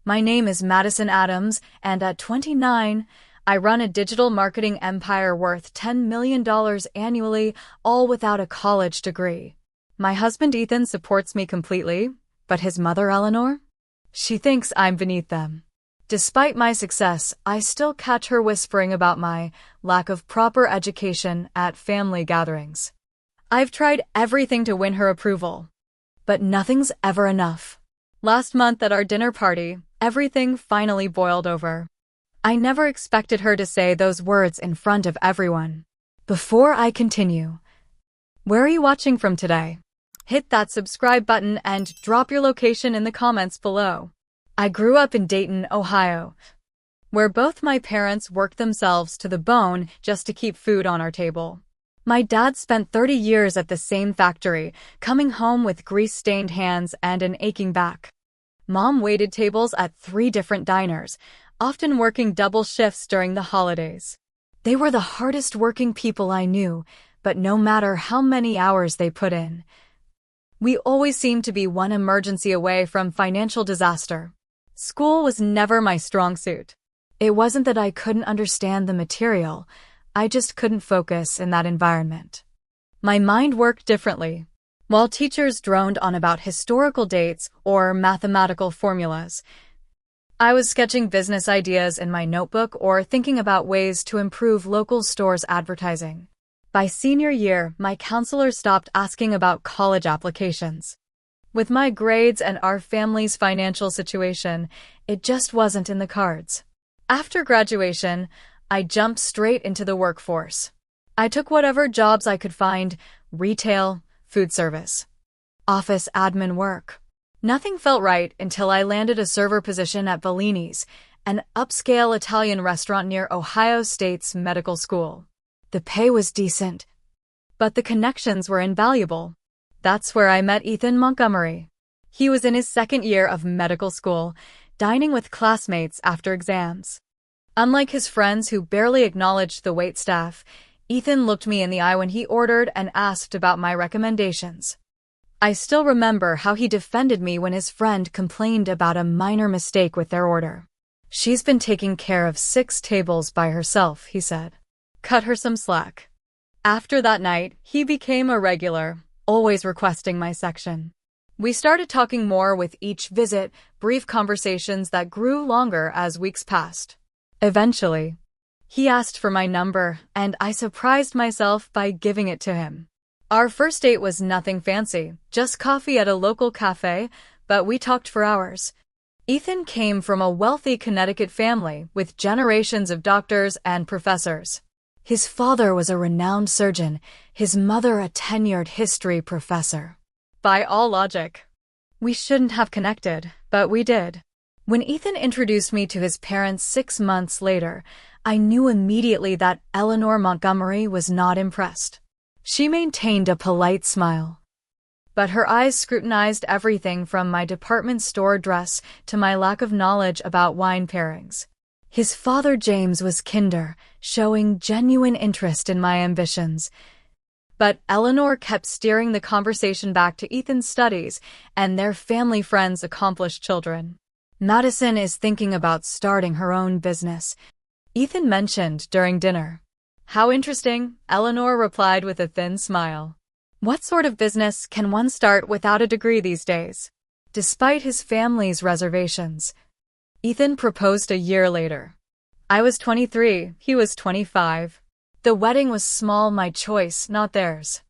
My name is Madison Adams, and at 29, I run a digital marketing empire worth $10 million annually, all without a college degree. My husband Ethan supports me completely, but his mother Eleanor? She thinks I'm beneath them. Despite my success, I still catch her whispering about my lack of proper education at family gatherings. I've tried everything to win her approval, but nothing's ever enough. Last month at our dinner party, everything finally boiled over. I never expected her to say those words in front of everyone. Before I continue, where are you watching from today? Hit that subscribe button and drop your location in the comments below. I grew up in Dayton, Ohio, where both my parents worked themselves to the bone just to keep food on our table. My dad spent 30 years at the same factory, coming home with grease-stained hands and an aching back. Mom waited tables at 3 different diners, often working double shifts during the holidays. They were the hardest working people I knew, but no matter how many hours they put in, we always seemed to be one emergency away from financial disaster. School was never my strong suit. It wasn't that I couldn't understand the material, I just couldn't focus in that environment. My mind worked differently. While teachers droned on about historical dates or mathematical formulas, I was sketching business ideas in my notebook or thinking about ways to improve local stores' advertising. By senior year, my counselor stopped asking about college applications. With my grades and our family's financial situation, it just wasn't in the cards. After graduation, I jumped straight into the workforce. I took whatever jobs I could find: retail, food service, office admin work. Nothing felt right until I landed a server position at Bellini's, an upscale Italian restaurant near Ohio State's medical school. The pay was decent, but the connections were invaluable. That's where I met Ethan Montgomery. He was in his 2nd year of medical school, dining with classmates after exams. Unlike his friends who barely acknowledged the waitstaff, Ethan looked me in the eye when he ordered and asked about my recommendations. I still remember how he defended me when his friend complained about a minor mistake with their order. "She's been taking care of 6 tables by herself," he said. "Cut her some slack." After that night, he became a regular, always requesting my section. We started talking more with each visit, brief conversations that grew longer as weeks passed. Eventually, he asked for my number, and I surprised myself by giving it to him. Our first date was nothing fancy, just coffee at a local cafe, but we talked for hours. Ethan came from a wealthy Connecticut family with generations of doctors and professors. His father was a renowned surgeon, his mother a tenured history professor. By all logic, we shouldn't have connected, but we did. When Ethan introduced me to his parents 6 months later, I knew immediately that Eleanor Montgomery was not impressed. She maintained a polite smile, but her eyes scrutinized everything from my department store dress to my lack of knowledge about wine pairings. His father James was kinder, showing genuine interest in my ambitions. But Eleanor kept steering the conversation back to Ethan's studies and their family friends' accomplished children. "Madison is thinking about starting her own business," Ethan mentioned during dinner. "How interesting," Eleanor replied with a thin smile. What sort of business can one start without a degree these days? Despite his family's reservations, Ethan proposed a year later. I was 23, he was 25. The wedding was small, my choice, not theirs.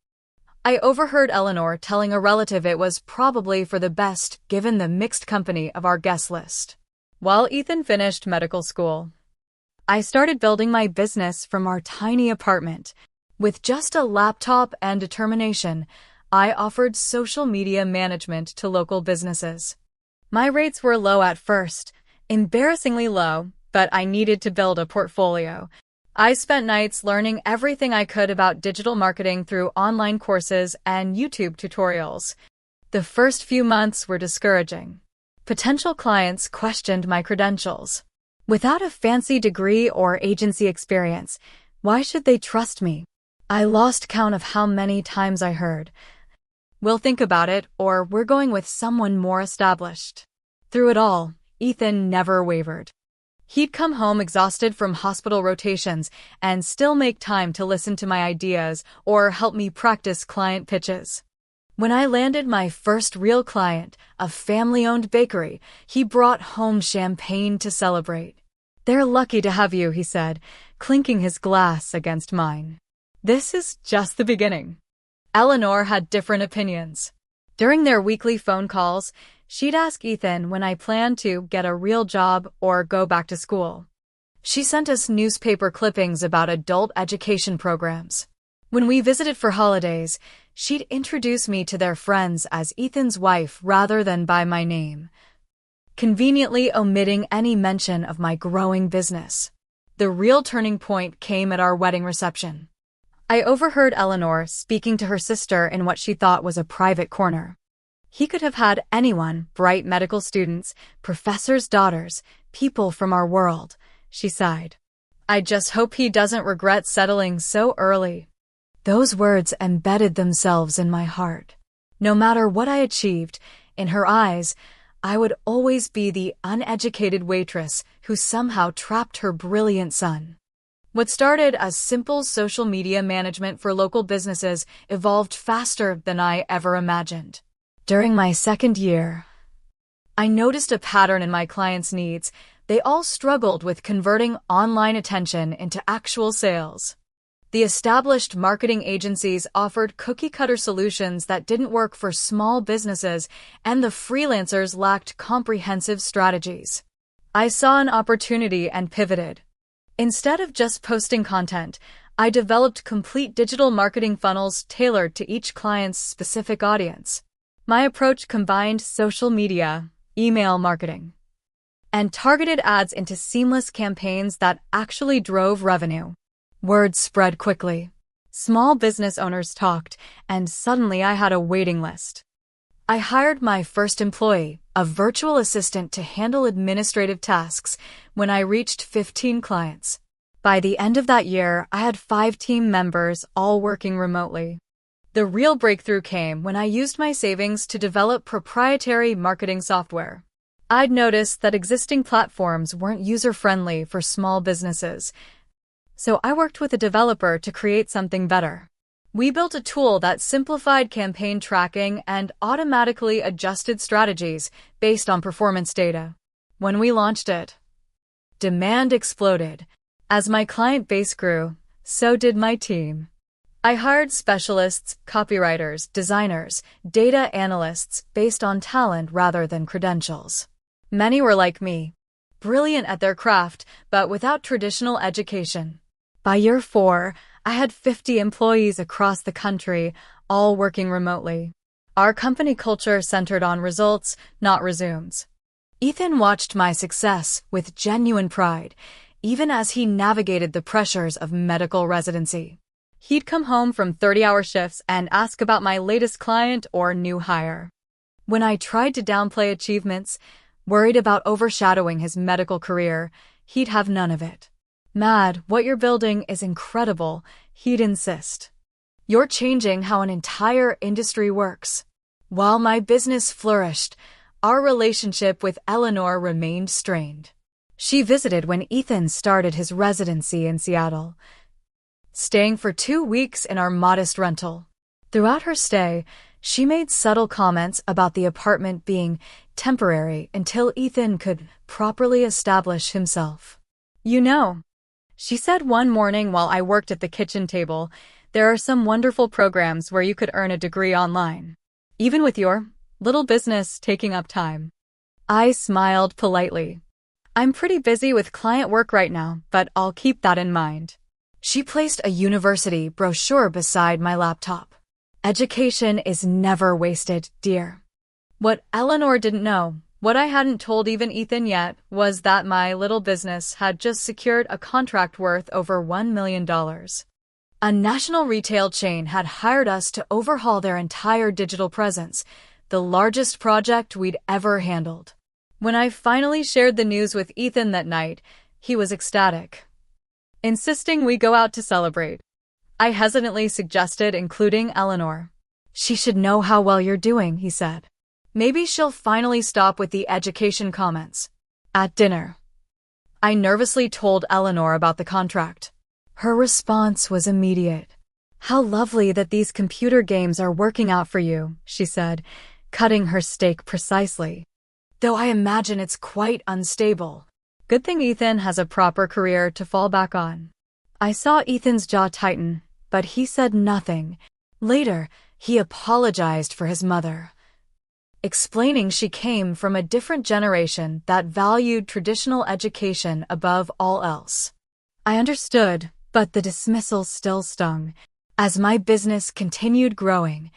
I overheard Eleanor telling a relative it was probably for the best given the mixed company of our guest list. While Ethan finished medical school, I started building my business from our tiny apartment. With just a laptop and determination, I offered social media management to local businesses. My rates were low at first, embarrassingly low, but I needed to build a portfolio. I spent nights learning everything I could about digital marketing through online courses and YouTube tutorials. The first few months were discouraging. Potential clients questioned my credentials. Without a fancy degree or agency experience, why should they trust me? I lost count of how many times I heard, "We'll think about it," or "We're going with someone more established." Through it all, Ethan never wavered. He'd come home exhausted from hospital rotations and still make time to listen to my ideas or help me practice client pitches. When I landed my first real client, a family-owned bakery, he brought home champagne to celebrate. "They're lucky to have you," he said, clinking his glass against mine. This is just the beginning. Eleanor had different opinions. During their weekly phone calls, she'd ask Ethan when I planned to get a real job or go back to school. She sent us newspaper clippings about adult education programs. When we visited for holidays, she'd introduce me to their friends as Ethan's wife rather than by my name, conveniently omitting any mention of my growing business. The real turning point came at our wedding reception. I overheard Eleanor speaking to her sister in what she thought was a private corner. "He could have had anyone, bright medical students, professors' daughters, people from our world," she sighed. "I just hope he doesn't regret settling so early." Those words embedded themselves in my heart. No matter what I achieved, in her eyes, I would always be the uneducated waitress who somehow trapped her brilliant son. What started as simple social media management for local businesses evolved faster than I ever imagined. During my second year, I noticed a pattern in my clients' needs. They all struggled with converting online attention into actual sales. The established marketing agencies offered cookie-cutter solutions that didn't work for small businesses, and the freelancers lacked comprehensive strategies. I saw an opportunity and pivoted. Instead of just posting content, I developed complete digital marketing funnels tailored to each client's specific audience. My approach combined social media, email marketing, and targeted ads into seamless campaigns that actually drove revenue. Word spread quickly. Small business owners talked, and suddenly I had a waiting list. I hired my first employee, a virtual assistant to handle administrative tasks, when I reached 15 clients. By the end of that year, I had 5 team members, all working remotely. The real breakthrough came when I used my savings to develop proprietary marketing software. I'd noticed that existing platforms weren't user-friendly for small businesses, so I worked with a developer to create something better. We built a tool that simplified campaign tracking and automatically adjusted strategies based on performance data. When we launched it, demand exploded. As my client base grew, so did my team. I hired specialists, copywriters, designers, data analysts based on talent rather than credentials. Many were like me, brilliant at their craft, but without traditional education. By year 4, I had 50 employees across the country, all working remotely. Our company culture centered on results, not resumes. Ethan watched my success with genuine pride, even as he navigated the pressures of medical residency. He'd come home from 30-hour shifts and ask about my latest client or new hire. When I tried to downplay achievements, worried about overshadowing his medical career, he'd have none of it. "Mad, what you're building is incredible," he'd insist. "You're changing how an entire industry works." While my business flourished, our relationship with Eleanor remained strained. She visited when Ethan started his residency in Seattle, staying for 2 weeks in our modest rental. Throughout her stay, she made subtle comments about the apartment being temporary until Ethan could properly establish himself. "You know," she said one morning while I worked at the kitchen table, "there are some wonderful programs where you could earn a degree online, even with your little business taking up time." I smiled politely. "I'm pretty busy with client work right now, but I'll keep that in mind." She placed a university brochure beside my laptop. "Education is never wasted, dear." What Eleanor didn't know, what I hadn't told even Ethan yet, was that my little business had just secured a contract worth over $1 million. A national retail chain had hired us to overhaul their entire digital presence, the largest project we'd ever handled. When I finally shared the news with Ethan that night, he was ecstatic, insisting we go out to celebrate. I hesitantly suggested including Eleanor. "She should know how well you're doing," he said. "Maybe she'll finally stop with the education comments." At dinner, I nervously told Eleanor about the contract. Her response was immediate. "How lovely that these computer games are working out for you," she said, cutting her steak precisely. "Though I imagine it's quite unstable. Good thing Ethan has a proper career to fall back on." I saw Ethan's jaw tighten, but he said nothing. Later, he apologized for his mother, explaining she came from a different generation that valued traditional education above all else. I understood, but the dismissal still stung. As my business continued growing,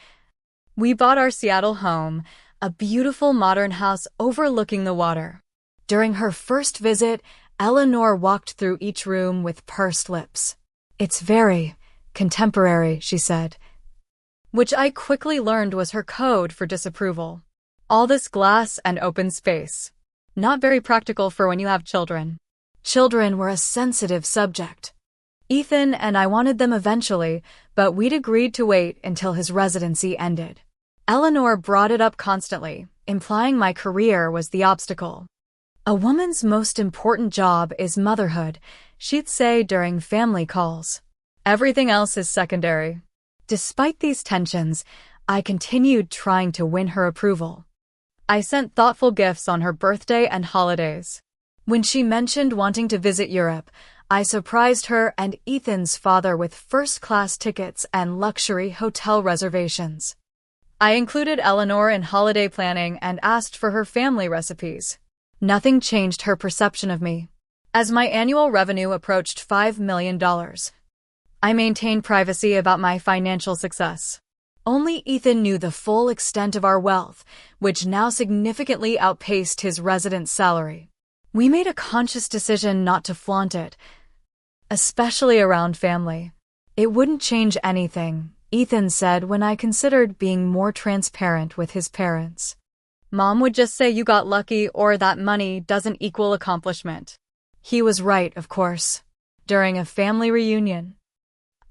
we bought our Seattle home, a beautiful modern house overlooking the water. During her first visit, Eleanor walked through each room with pursed lips. "It's very contemporary," she said, which I quickly learned was her code for disapproval. All this glass and open space. Not very practical for when you have children. Children were a sensitive subject. Ethan and I wanted them eventually, but we'd agreed to wait until his residency ended. Eleanor brought it up constantly, implying my career was the obstacle. "A woman's most important job is motherhood," she'd say during family calls. "Everything else is secondary." Despite these tensions, I continued trying to win her approval. I sent thoughtful gifts on her birthday and holidays. When she mentioned wanting to visit Europe, I surprised her and Ethan's father with first-class tickets and luxury hotel reservations. I included Eleanor in holiday planning and asked for her family recipes. Nothing changed her perception of me. As my annual revenue approached $5 million, I maintained privacy about my financial success. Only Ethan knew the full extent of our wealth, which now significantly outpaced his residence salary. We made a conscious decision not to flaunt it, especially around family. "It wouldn't change anything," Ethan said when I considered being more transparent with his parents. "Mom would just say you got lucky or that money doesn't equal accomplishment." He was right, of course. During a family reunion,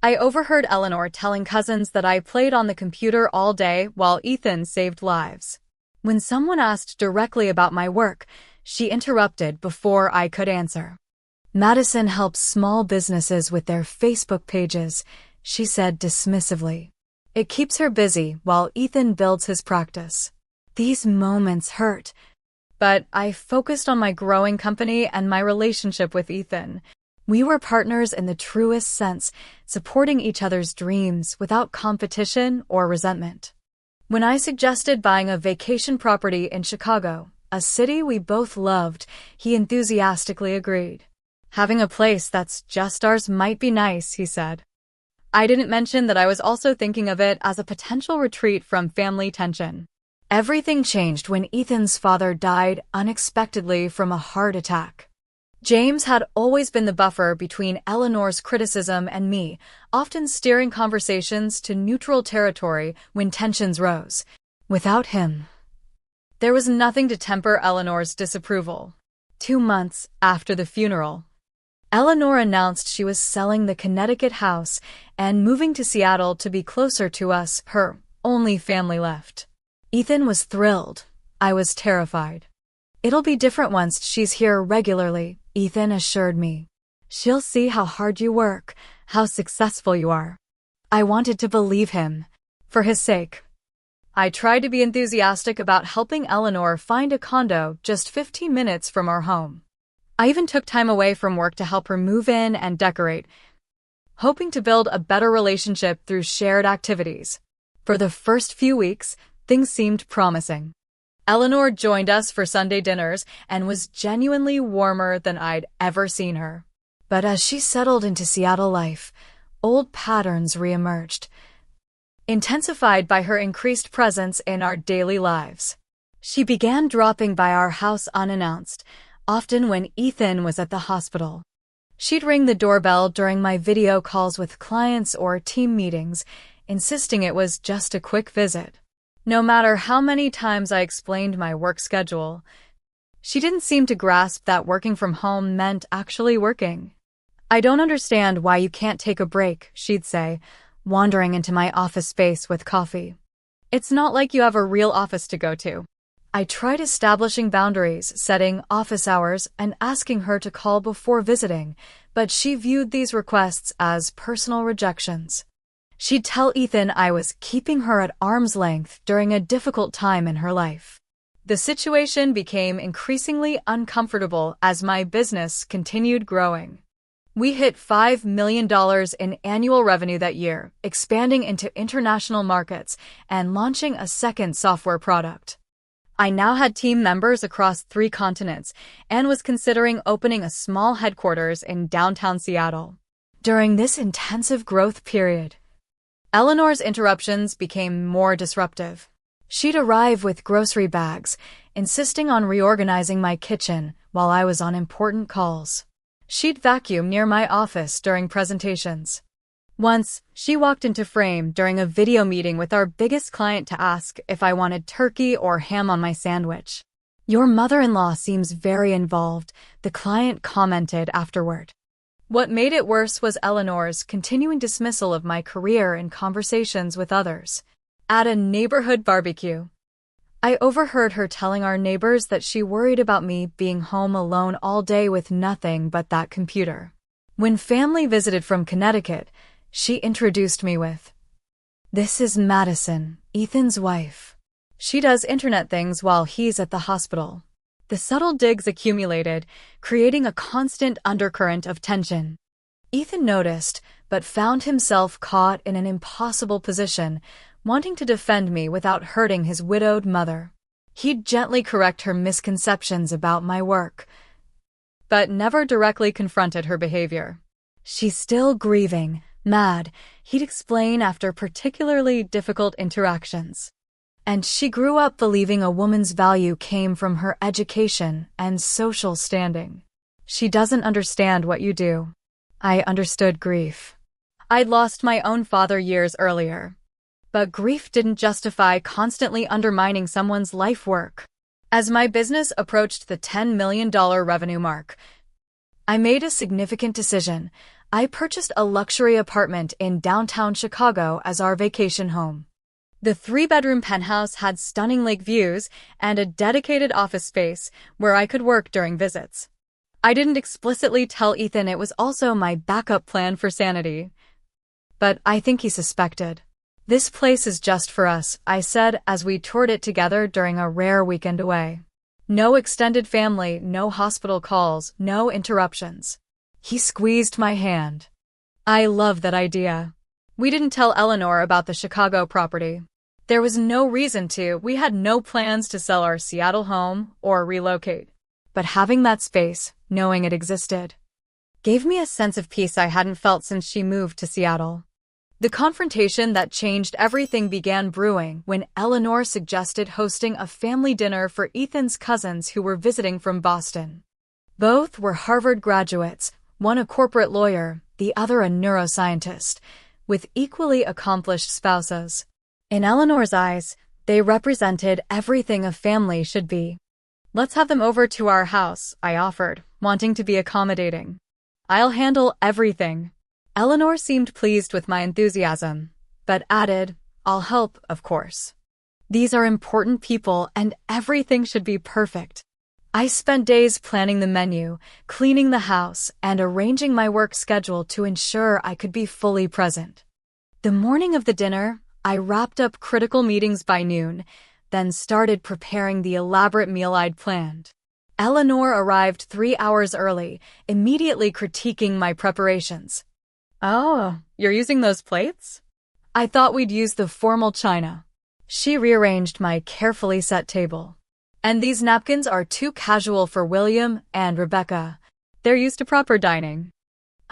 I overheard Eleanor telling cousins that I played on the computer all day while Ethan saved lives. When someone asked directly about my work, she interrupted before I could answer. "Madison helps small businesses with their Facebook pages," she said dismissively. "It keeps her busy while Ethan builds his practice." These moments hurt, but I focused on my growing company and my relationship with Ethan. We were partners in the truest sense, supporting each other's dreams without competition or resentment. When I suggested buying a vacation property in Chicago, a city we both loved, he enthusiastically agreed. "Having a place that's just ours might be nice," he said. I didn't mention that I was also thinking of it as a potential retreat from family tension. Everything changed when Ethan's father died unexpectedly from a heart attack. James had always been the buffer between Eleanor's criticism and me, often steering conversations to neutral territory when tensions rose. Without him, there was nothing to temper Eleanor's disapproval. 2 months after the funeral, Eleanor announced she was selling the Connecticut house and moving to Seattle to be closer to us, her only family left. Ethan was thrilled. I was terrified. "It'll be different once she's here regularly," Ethan assured me. "She'll see how hard you work, how successful you are." I wanted to believe him, for his sake. I tried to be enthusiastic about helping Eleanor find a condo just 15 minutes from our home. I even took time away from work to help her move in and decorate, hoping to build a better relationship through shared activities. For the first few weeks, things seemed promising. Eleanor joined us for Sunday dinners and was genuinely warmer than I'd ever seen her. But as she settled into Seattle life, old patterns reemerged, intensified by her increased presence in our daily lives. She began dropping by our house unannounced, often when Ethan was at the hospital. She'd ring the doorbell during my video calls with clients or team meetings, insisting it was just a quick visit. No matter how many times I explained my work schedule, she didn't seem to grasp that working from home meant actually working. "I don't understand why you can't take a break," she'd say, wandering into my office space with coffee. "It's not like you have a real office to go to." I tried establishing boundaries, setting office hours, and asking her to call before visiting, but she viewed these requests as personal rejections. She'd tell Ethan I was keeping her at arm's length during a difficult time in her life. The situation became increasingly uncomfortable as my business continued growing. We hit $5 million in annual revenue that year, expanding into international markets and launching a second software product. I now had team members across 3 continents and was considering opening a small headquarters in downtown Seattle. During this intensive growth period, Eleanor's interruptions became more disruptive. She'd arrive with grocery bags, insisting on reorganizing my kitchen while I was on important calls. She'd vacuum near my office during presentations. Once, she walked into frame during a video meeting with our biggest client to ask if I wanted turkey or ham on my sandwich. "Your mother-in-law seems very involved," the client commented afterward. What made it worse was Eleanor's continuing dismissal of my career in conversations with others. At a neighborhood barbecue, I overheard her telling our neighbors that she worried about me being home alone all day with nothing but that computer. When family visited from Connecticut, she introduced me with, "This is Madison, Ethan's wife. She does internet things while he's at the hospital." The subtle digs accumulated, creating a constant undercurrent of tension. Ethan noticed, but found himself caught in an impossible position, wanting to defend me without hurting his widowed mother. He'd gently correct her misconceptions about my work, but never directly confronted her behavior. "She's still grieving, mad," he'd explain after particularly difficult interactions. "And she grew up believing a woman's value came from her education and social standing. She doesn't understand what you do." I understood grief. I'd lost my own father years earlier. But grief didn't justify constantly undermining someone's life work. As my business approached the $10 million revenue mark, I made a significant decision. I purchased a luxury apartment in downtown Chicago as our vacation home. The 3-bedroom penthouse had stunning lake views and a dedicated office space where I could work during visits. I didn't explicitly tell Ethan it was also my backup plan for sanity, but I think he suspected. "This place is just for us," I said as we toured it together during a rare weekend away. "No extended family, no hospital calls, no interruptions." He squeezed my hand. I love that idea. We didn't tell Eleanor about the Chicago property. There was no reason to. We had no plans to sell our Seattle home or relocate. But having that space, knowing it existed, gave me a sense of peace I hadn't felt since she moved to Seattle. The confrontation that changed everything began brewing when Eleanor suggested hosting a family dinner for Ethan's cousins who were visiting from Boston. Both were Harvard graduates, one a corporate lawyer, the other a neuroscientist, with equally accomplished spouses. In Eleanor's eyes, they represented everything a family should be. "Let's have them over to our house," I offered, wanting to be accommodating. "I'll handle everything." Eleanor seemed pleased with my enthusiasm, but added, "I'll help, of course. These are important people and everything should be perfect." I spent days planning the menu, cleaning the house, and arranging my work schedule to ensure I could be fully present. The morning of the dinner, I wrapped up critical meetings by noon, then started preparing the elaborate meal I'd planned. Eleanor arrived 3 hours early, immediately critiquing my preparations. "Oh, you're using those plates? I thought we'd use the formal china." She rearranged my carefully set table. "And these napkins are too casual for William and Rebecca. They're used to proper dining."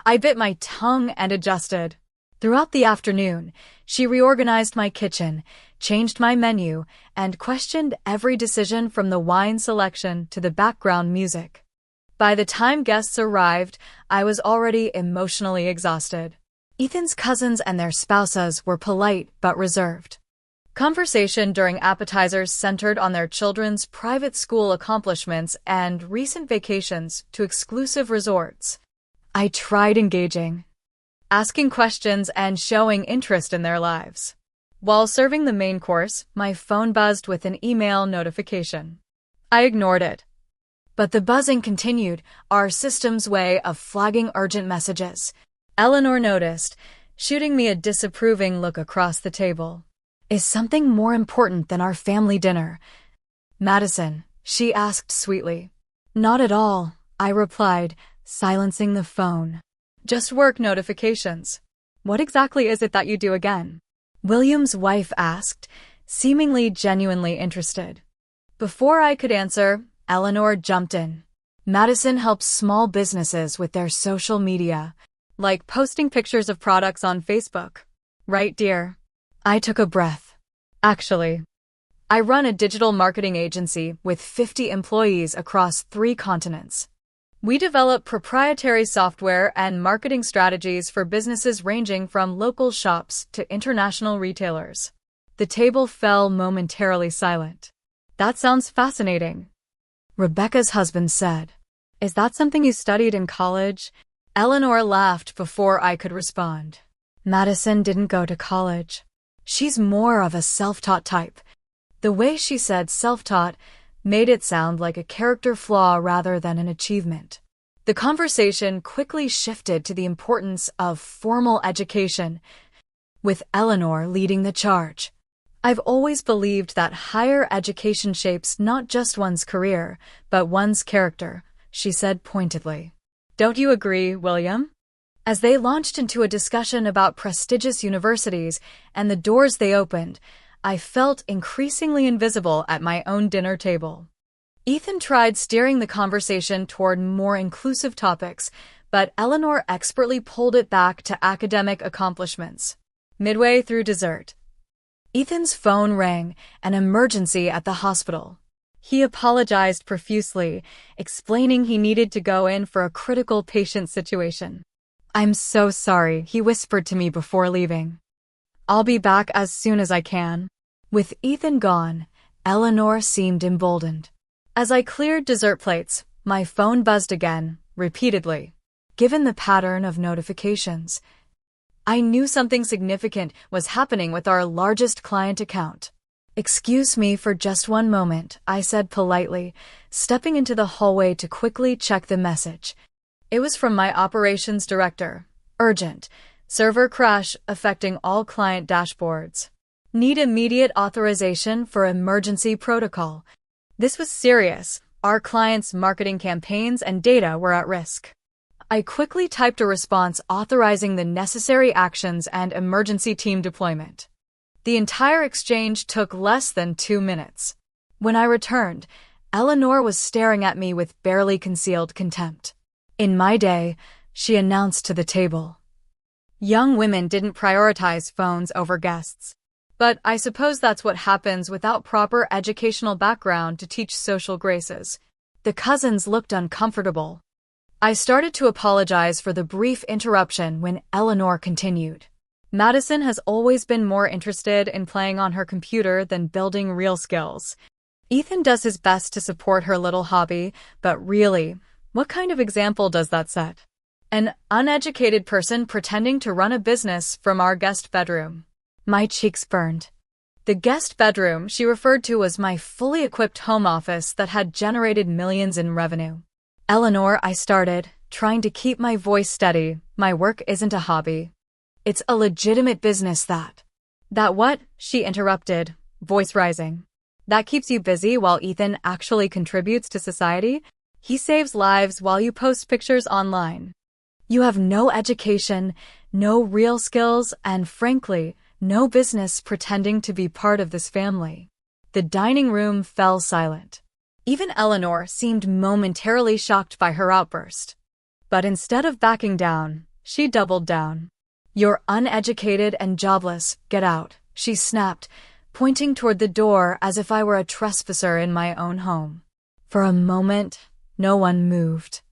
I bit my tongue and adjusted. Throughout the afternoon, she reorganized my kitchen, changed my menu, and questioned every decision from the wine selection to the background music. By the time guests arrived, I was already emotionally exhausted. Ethan's cousins and their spouses were polite but reserved. Conversation during appetizers centered on their children's private school accomplishments and recent vacations to exclusive resorts. I tried engaging, asking questions and showing interest in their lives. While serving the main course, my phone buzzed with an email notification. I ignored it. But the buzzing continued, our system's way of flagging urgent messages. Eleanor noticed, shooting me a disapproving look across the table. Is something more important than our family dinner? Madison, she asked sweetly. Not at all, I replied, silencing the phone. Just work notifications. What exactly is it that you do again? William's wife asked, seemingly genuinely interested. Before I could answer, Eleanor jumped in. Madison helps small businesses with their social media, like posting pictures of products on Facebook. Right, dear? I took a breath. Actually, I run a digital marketing agency with 50 employees across 3 continents. We develop proprietary software and marketing strategies for businesses ranging from local shops to international retailers. The table fell momentarily silent. That sounds fascinating, Rebecca's husband said. Is that something you studied in college? Eleanor laughed before I could respond. Madison didn't go to college. She's more of a self-taught type. The way she said self-taught made it sound like a character flaw rather than an achievement. The conversation quickly shifted to the importance of formal education, with Eleanor leading the charge. I've always believed that higher education shapes not just one's career, but one's character, she said pointedly. Don't you agree, William? As they launched into a discussion about prestigious universities and the doors they opened, I felt increasingly invisible at my own dinner table. Ethan tried steering the conversation toward more inclusive topics, but Eleanor expertly pulled it back to academic accomplishments. Midway through dessert, Ethan's phone rang, an emergency at the hospital. He apologized profusely, explaining he needed to go in for a critical patient situation. I'm so sorry, he whispered to me before leaving. I'll be back as soon as I can. With Ethan gone, Eleanor seemed emboldened. As I cleared dessert plates, my phone buzzed again, repeatedly. Given the pattern of notifications, I knew something significant was happening with our largest client account. Excuse me for just one moment, I said politely, stepping into the hallway to quickly check the message. It was from my operations director. Urgent. Server crash affecting all client dashboards. Need immediate authorization for emergency protocol. This was serious. Our client's marketing campaigns and data were at risk. I quickly typed a response authorizing the necessary actions and emergency team deployment. The entire exchange took less than 2 minutes. When I returned, Eleanor was staring at me with barely concealed contempt. In my day, she announced to the table. Young women didn't prioritize phones over guests. But I suppose that's what happens without proper educational background to teach social graces. The cousins looked uncomfortable. I started to apologize for the brief interruption when Eleanor continued. Madison has always been more interested in playing on her computer than building real skills. Ethan does his best to support her little hobby, but really, what kind of example does that set? An uneducated person pretending to run a business from our guest bedroom. My cheeks burned. The guest bedroom she referred to was my fully equipped home office that had generated millions in revenue. Eleanor, I started, trying to keep my voice steady. My work isn't a hobby. It's a legitimate business that. That what? She interrupted, voice rising. That keeps you busy while Ethan actually contributes to society? He saves lives while you post pictures online. You have no education, no real skills, and frankly, no business pretending to be part of this family. The dining room fell silent. Even Eleanor seemed momentarily shocked by her outburst. But instead of backing down, she doubled down. You're uneducated and jobless, get out, she snapped, pointing toward the door as if I were a trespasser in my own home. For a moment, no one moved.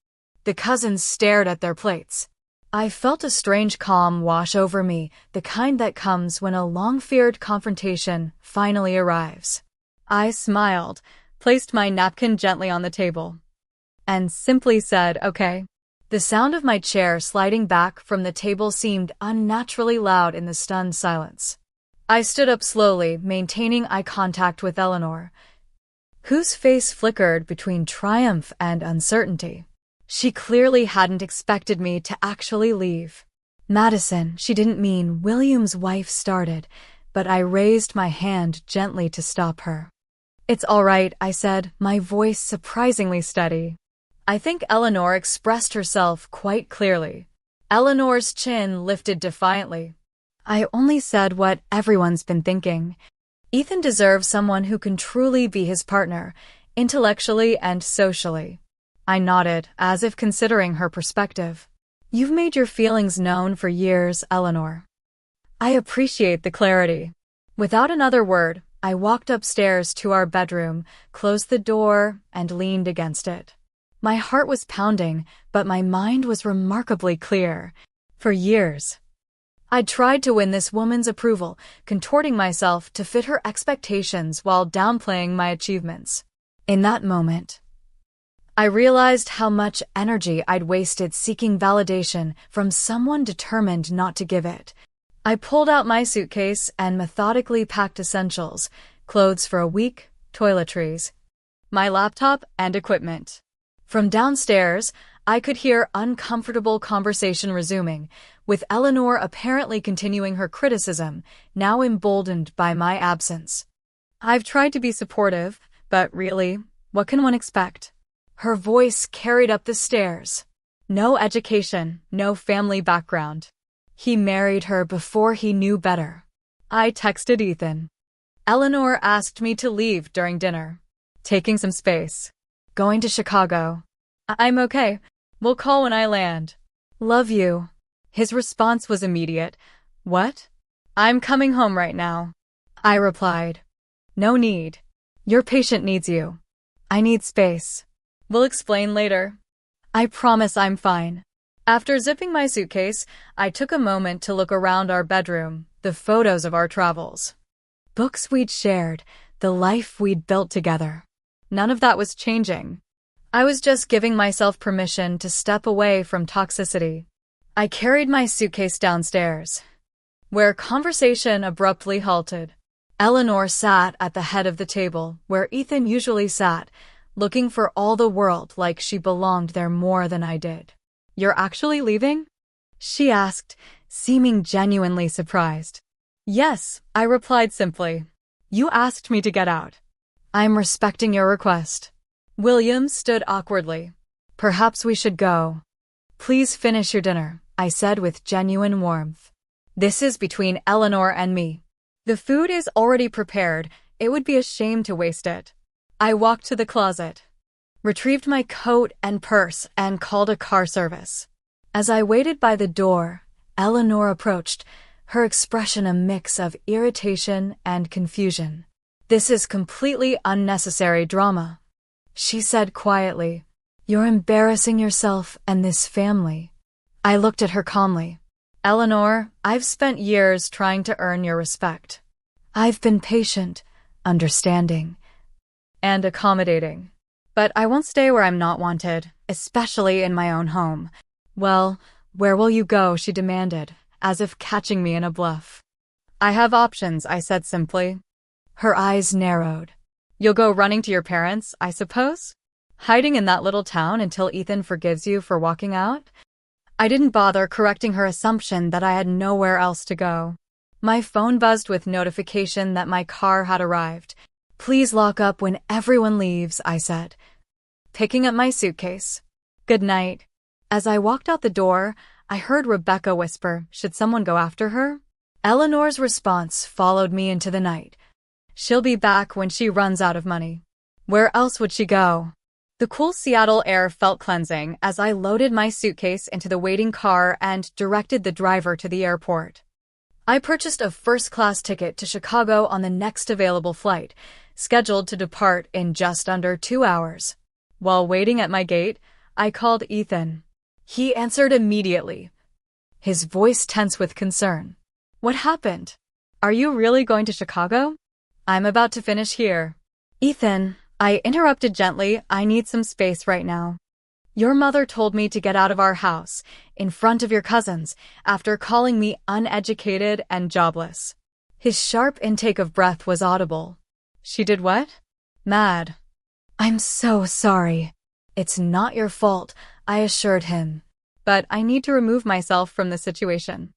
The cousins stared at their plates. I felt a strange calm wash over me, the kind that comes when a long-feared confrontation finally arrives. I smiled, placed my napkin gently on the table, and simply said, okay. The sound of my chair sliding back from the table seemed unnaturally loud in the stunned silence. I stood up slowly, maintaining eye contact with Eleanor, whose face flickered between triumph and uncertainty. She clearly hadn't expected me to actually leave. Madison, she didn't mean William's wife, started, but I raised my hand gently to stop her. It's all right, I said, my voice surprisingly steady. I think Eleanor expressed herself quite clearly. Eleanor's chin lifted defiantly. I only said what everyone's been thinking. Ethan deserves someone who can truly be his partner, intellectually and socially. I nodded, as if considering her perspective. You've made your feelings known for years, Eleanor. I appreciate the clarity. Without another word, I walked upstairs to our bedroom, closed the door, and leaned against it. My heart was pounding, but my mind was remarkably clear. For years, I'd tried to win this woman's approval, contorting myself to fit her expectations while downplaying my achievements. In that moment, I realized how much energy I'd wasted seeking validation from someone determined not to give it. I pulled out my suitcase and methodically packed essentials, clothes for a week, toiletries, my laptop, and equipment. From downstairs, I could hear uncomfortable conversation resuming, with Eleanor apparently continuing her criticism, now emboldened by my absence. I've tried to be supportive, but really, what can one expect? Her voice carried up the stairs. No education, no family background. He married her before he knew better. I texted Ethan. Eleanor asked me to leave during dinner. Taking some space. Going to Chicago. I'm okay. We'll call when I land. Love you. His response was immediate. What? I'm coming home right now. I replied. No need. Your patient needs you. I need space. We'll explain later. I promise I'm fine. After zipping my suitcase, I took a moment to look around our bedroom, the photos of our travels. Books we'd shared, the life we'd built together. None of that was changing. I was just giving myself permission to step away from toxicity. I carried my suitcase downstairs, where conversation abruptly halted. Eleanor sat at the head of the table, where Ethan usually sat, looking for all the world like she belonged there more than I did. You're actually leaving? She asked, seeming genuinely surprised. Yes, I replied simply. You asked me to get out. I'm respecting your request. William stood awkwardly. Perhaps we should go. Please finish your dinner, I said with genuine warmth. This is between Eleanor and me. The food is already prepared. It would be a shame to waste it. I walked to the closet, retrieved my coat and purse, and called a car service. As I waited by the door, Eleanor approached, her expression a mix of irritation and confusion. This is completely unnecessary drama, she said quietly. You're embarrassing yourself and this family. I looked at her calmly. Eleanor, I've spent years trying to earn your respect. I've been patient, understanding, and accommodating. But I won't stay where I'm not wanted, especially in my own home. Well, where will you go? She demanded, as if catching me in a bluff. I have options, I said simply. Her eyes narrowed. You'll go running to your parents, I suppose? Hiding in that little town until Ethan forgives you for walking out? I didn't bother correcting her assumption that I had nowhere else to go. My phone buzzed with notification that my car had arrived. Please lock up when everyone leaves, I said, picking up my suitcase. Good night. As I walked out the door, I heard Rebecca whisper, should someone go after her? Eleanor's response followed me into the night. She'll be back when she runs out of money. Where else would she go? The cool Seattle air felt cleansing as I loaded my suitcase into the waiting car and directed the driver to the airport. I purchased a first-class ticket to Chicago on the next available flight, scheduled to depart in just under 2 hours. While waiting at my gate, I called Ethan. He answered immediately, his voice tense with concern. What happened? Are you really going to Chicago? I'm about to finish here. Ethan, I interrupted gently, I need some space right now. Your mother told me to get out of our house, in front of your cousins, after calling me uneducated and jobless. His sharp intake of breath was audible. She did what? Mad. I'm so sorry. It's not your fault, I assured him. But I need to remove myself from the situation.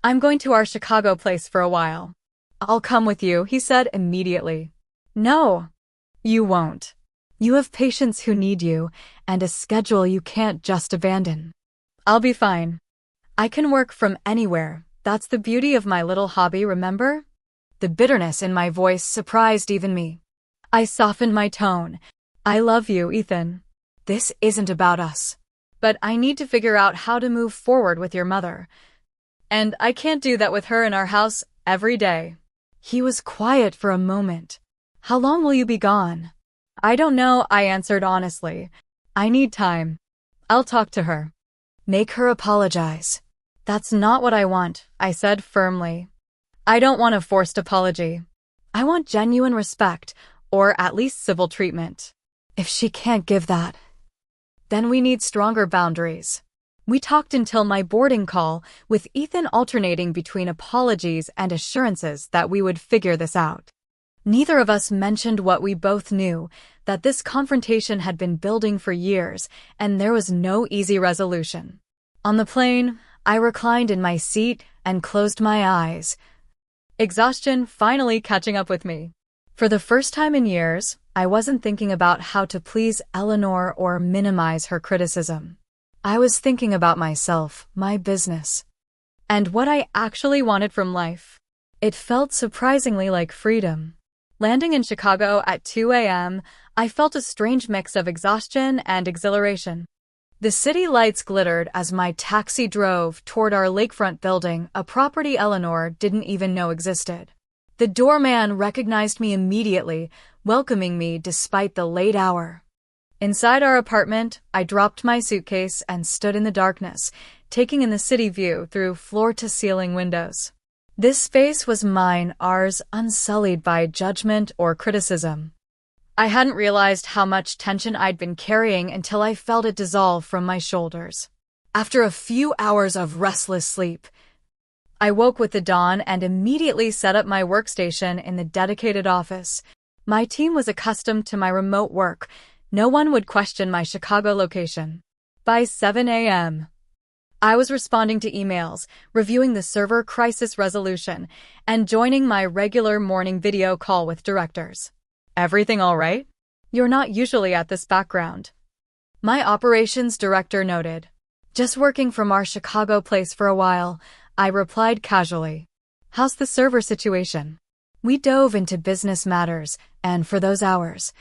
I'm going to our Chicago place for a while. I'll come with you, he said immediately. No. You won't. You have patients who need you, and a schedule you can't just abandon. I'll be fine. I can work from anywhere. That's the beauty of my little hobby, remember? The bitterness in my voice surprised even me. I softened my tone. I love you, Ethan. This isn't about us. But I need to figure out how to move forward with your mother. And I can't do that with her in our house every day. He was quiet for a moment. How long will you be gone? I don't know, I answered honestly. I need time. I'll talk to her. Make her apologize. That's not what I want, I said firmly. I don't want a forced apology. I want genuine respect, or at least civil treatment. If she can't give that, then we need stronger boundaries. We talked until my boarding call, with Ethan alternating between apologies and assurances that we would figure this out. Neither of us mentioned what we both knew, that this confrontation had been building for years, and there was no easy resolution. On the plane, I reclined in my seat and closed my eyes, exhaustion finally catching up with me. For the first time in years, I wasn't thinking about how to please Eleanor or minimize her criticism. I was thinking about myself, my business, and what I actually wanted from life. It felt surprisingly like freedom. Landing in Chicago at 2 a.m., I felt a strange mix of exhaustion and exhilaration. The city lights glittered as my taxi drove toward our lakefront building, a property Eleanor didn't even know existed. The doorman recognized me immediately, welcoming me despite the late hour. Inside our apartment, I dropped my suitcase and stood in the darkness, taking in the city view through floor-to-ceiling windows. This space was mine, ours, unsullied by judgment or criticism. I hadn't realized how much tension I'd been carrying until I felt it dissolve from my shoulders. After a few hours of restless sleep, I woke with the dawn and immediately set up my workstation in the dedicated office. My team was accustomed to my remote work. No one would question my Chicago location. By 7 a.m., I was responding to emails, reviewing the server crisis resolution, and joining my regular morning video call with directors. Everything all right? You're not usually at this background. My operations director noted. Just working from our Chicago place for a while, I replied casually. How's the server situation? We dove into business matters, and for those hours,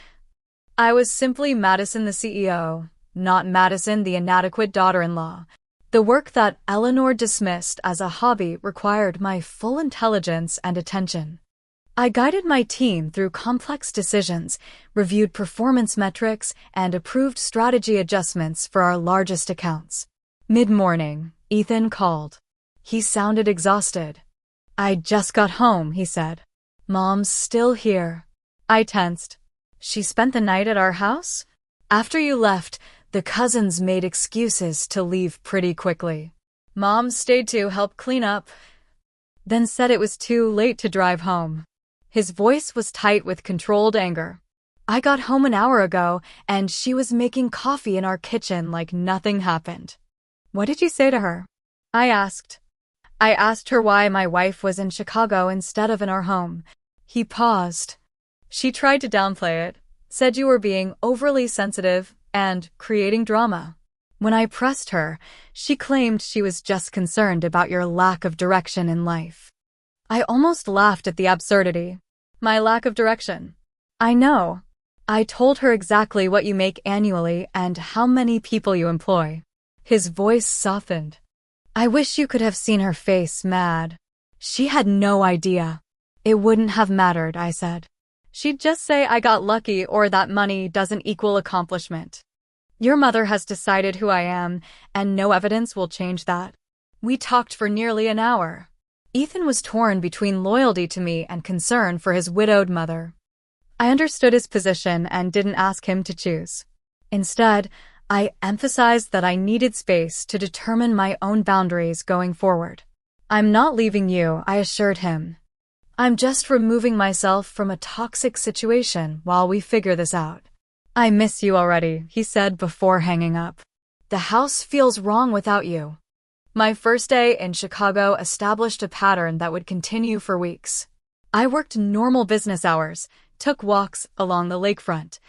I was simply Madison the CEO, not Madison the inadequate daughter-in-law. The work that Eleanor dismissed as a hobby required my full intelligence and attention. I guided my team through complex decisions, reviewed performance metrics, and approved strategy adjustments for our largest accounts. Mid-morning, Ethan called. He sounded exhausted. I just got home, he said. Mom's still here. I tensed. She spent the night at our house? After you left, the cousins made excuses to leave pretty quickly. Mom stayed to help clean up, then said it was too late to drive home. His voice was tight with controlled anger. I got home an hour ago, and she was making coffee in our kitchen like nothing happened. What did you say to her? I asked. I asked her why my wife was in Chicago instead of in our home. He paused. She tried to downplay it, said you were being overly sensitive and creating drama. When I pressed her, she claimed she was just concerned about your lack of direction in life. I almost laughed at the absurdity. My lack of direction. I know. I told her exactly what you make annually and how many people you employ. His voice softened. I wish you could have seen her face, mad. She had no idea. It wouldn't have mattered, I said. She'd just say I got lucky or that money doesn't equal accomplishment. Your mother has decided who I am, and no evidence will change that. We talked for nearly an hour. Ethan was torn between loyalty to me and concern for his widowed mother. I understood his position and didn't ask him to choose. Instead, I emphasized that I needed space to determine my own boundaries going forward. I'm not leaving you, I assured him. I'm just removing myself from a toxic situation while we figure this out. I miss you already, he said before hanging up. The house feels wrong without you. My first day in Chicago established a pattern that would continue for weeks. I worked normal business hours, took walks along the lakefront,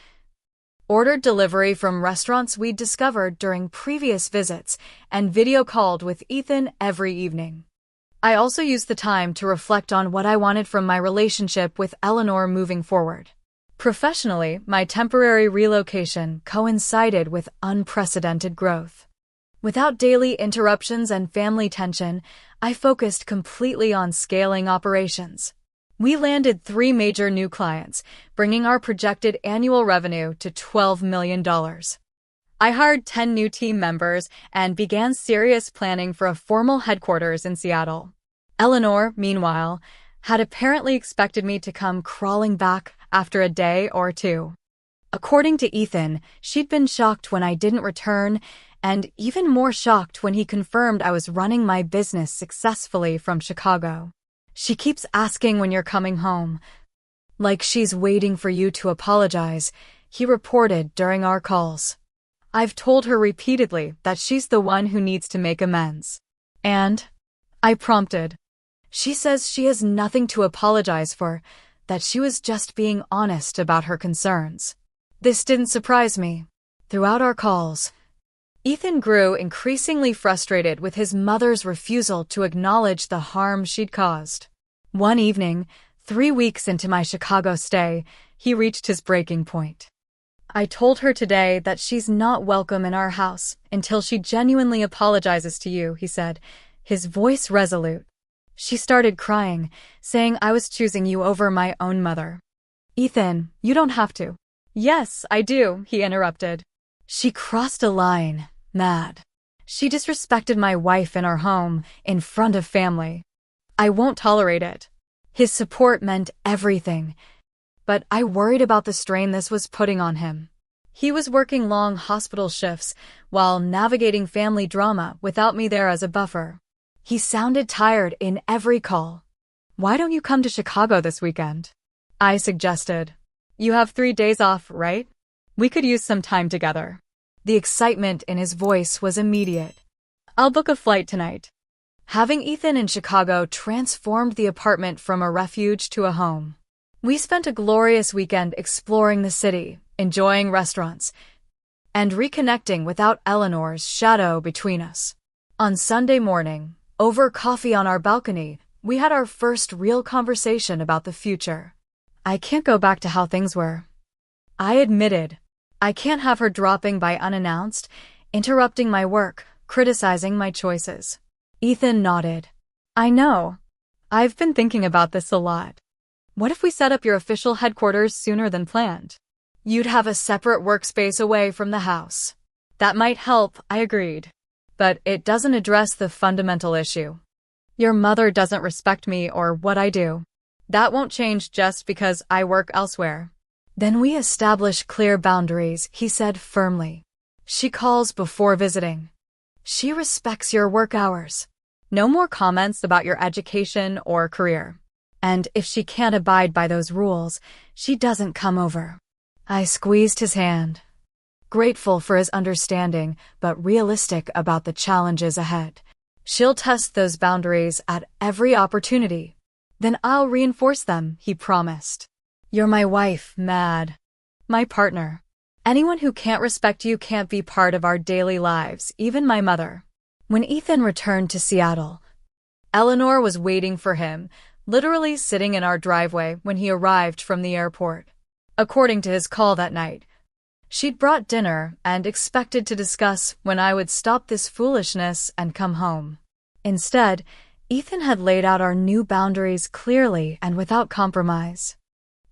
ordered delivery from restaurants we'd discovered during previous visits, and video called with Ethan every evening. I also used the time to reflect on what I wanted from my relationship with Eleanor moving forward. Professionally, my temporary relocation coincided with unprecedented growth. Without daily interruptions and family tension, I focused completely on scaling operations. We landed 3 major new clients, bringing our projected annual revenue to $12 million. I hired 10 new team members and began serious planning for a formal headquarters in Seattle. Eleanor, meanwhile, had apparently expected me to come crawling back after a day or two. According to Ethan, she'd been shocked when I didn't return, and even more shocked when he confirmed I was running my business successfully from Chicago. She keeps asking when you're coming home. Like she's waiting for you to apologize, he reported during our calls. I've told her repeatedly that she's the one who needs to make amends. And? I prompted. She says she has nothing to apologize for, that she was just being honest about her concerns. This didn't surprise me. Throughout our calls, Ethan grew increasingly frustrated with his mother's refusal to acknowledge the harm she'd caused. One evening, 3 weeks into my Chicago stay, he reached his breaking point. I told her today that she's not welcome in our house until she genuinely apologizes to you, he said, his voice resolute. She started crying, saying I was choosing you over my own mother. Ethan, you don't have to. Yes, I do, he interrupted. She crossed a line. Mad. She disrespected my wife in our home, in front of family. I won't tolerate it. His support meant everything, but I worried about the strain this was putting on him. He was working long hospital shifts while navigating family drama without me there as a buffer. He sounded tired in every call. Why don't you come to Chicago this weekend? I suggested. You have 3 days off, right? We could use some time together. The excitement in his voice was immediate. I'll book a flight tonight. Having Ethan in Chicago transformed the apartment from a refuge to a home. We spent a glorious weekend exploring the city, enjoying restaurants, and reconnecting without Eleanor's shadow between us. On Sunday morning, over coffee on our balcony, we had our first real conversation about the future. I can't go back to how things were. I admitted. I can't have her dropping by unannounced, interrupting my work, criticizing my choices. Ethan nodded. I know. I've been thinking about this a lot. What if we set up your official headquarters sooner than planned? You'd have a separate workspace away from the house. That might help, I agreed. But it doesn't address the fundamental issue. Your mother doesn't respect me or what I do. That won't change just because I work elsewhere. Then we establish clear boundaries, he said firmly. She calls before visiting. She respects your work hours. No more comments about your education or career. And if she can't abide by those rules, she doesn't come over. I squeezed his hand. Grateful for his understanding, but realistic about the challenges ahead. She'll test those boundaries at every opportunity. Then I'll reinforce them, he promised. You're my wife, Mad. My partner. Anyone who can't respect you can't be part of our daily lives, even my mother. When Ethan returned to Seattle, Eleanor was waiting for him, literally sitting in our driveway when he arrived from the airport. According to his call that night, she'd brought dinner and expected to discuss when I would stop this foolishness and come home. Instead, Ethan had laid out our new boundaries clearly and without compromise.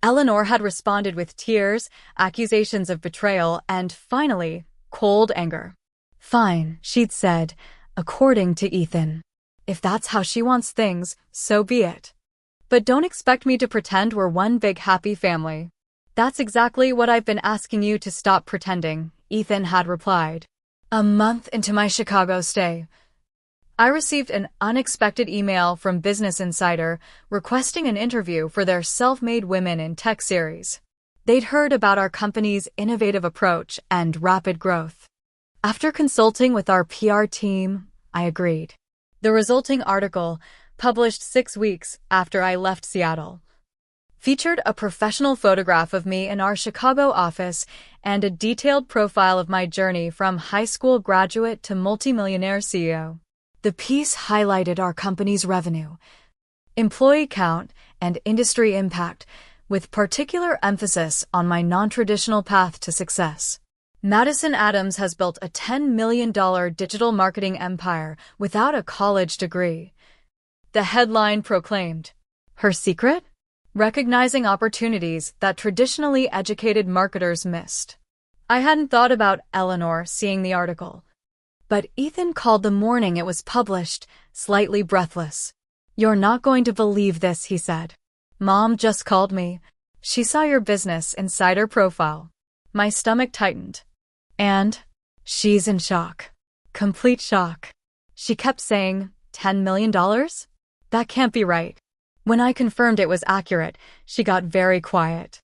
Eleanor had responded with tears, accusations of betrayal, and, finally, cold anger. Fine, she'd said, according to Ethan. If that's how she wants things, so be it. But don't expect me to pretend we're one big happy family. That's exactly what I've been asking you to stop pretending, Ethan had replied. A month into my Chicago stay, I received an unexpected email from Business Insider requesting an interview for their Self-Made Women in Tech series. They'd heard about our company's innovative approach and rapid growth. After consulting with our PR team, I agreed. The resulting article, published 6 weeks after I left Seattle, featured a professional photograph of me in our Chicago office and a detailed profile of my journey from high school graduate to multimillionaire CEO. The piece highlighted our company's revenue, employee count, and industry impact, with particular emphasis on my non-traditional path to success. Madison Adams has built a $10 million digital marketing empire without a college degree. The headline proclaimed. Her secret? Recognizing opportunities that traditionally educated marketers missed. I hadn't thought about Eleanor seeing the article, but Ethan called the morning it was published, slightly breathless. "You're not going to believe this," he said. "Mom just called me. She saw your Business Insider profile." My stomach tightened. And she's in shock. Complete shock. She kept saying, $10 million? That can't be right. When I confirmed it was accurate, she got very quiet.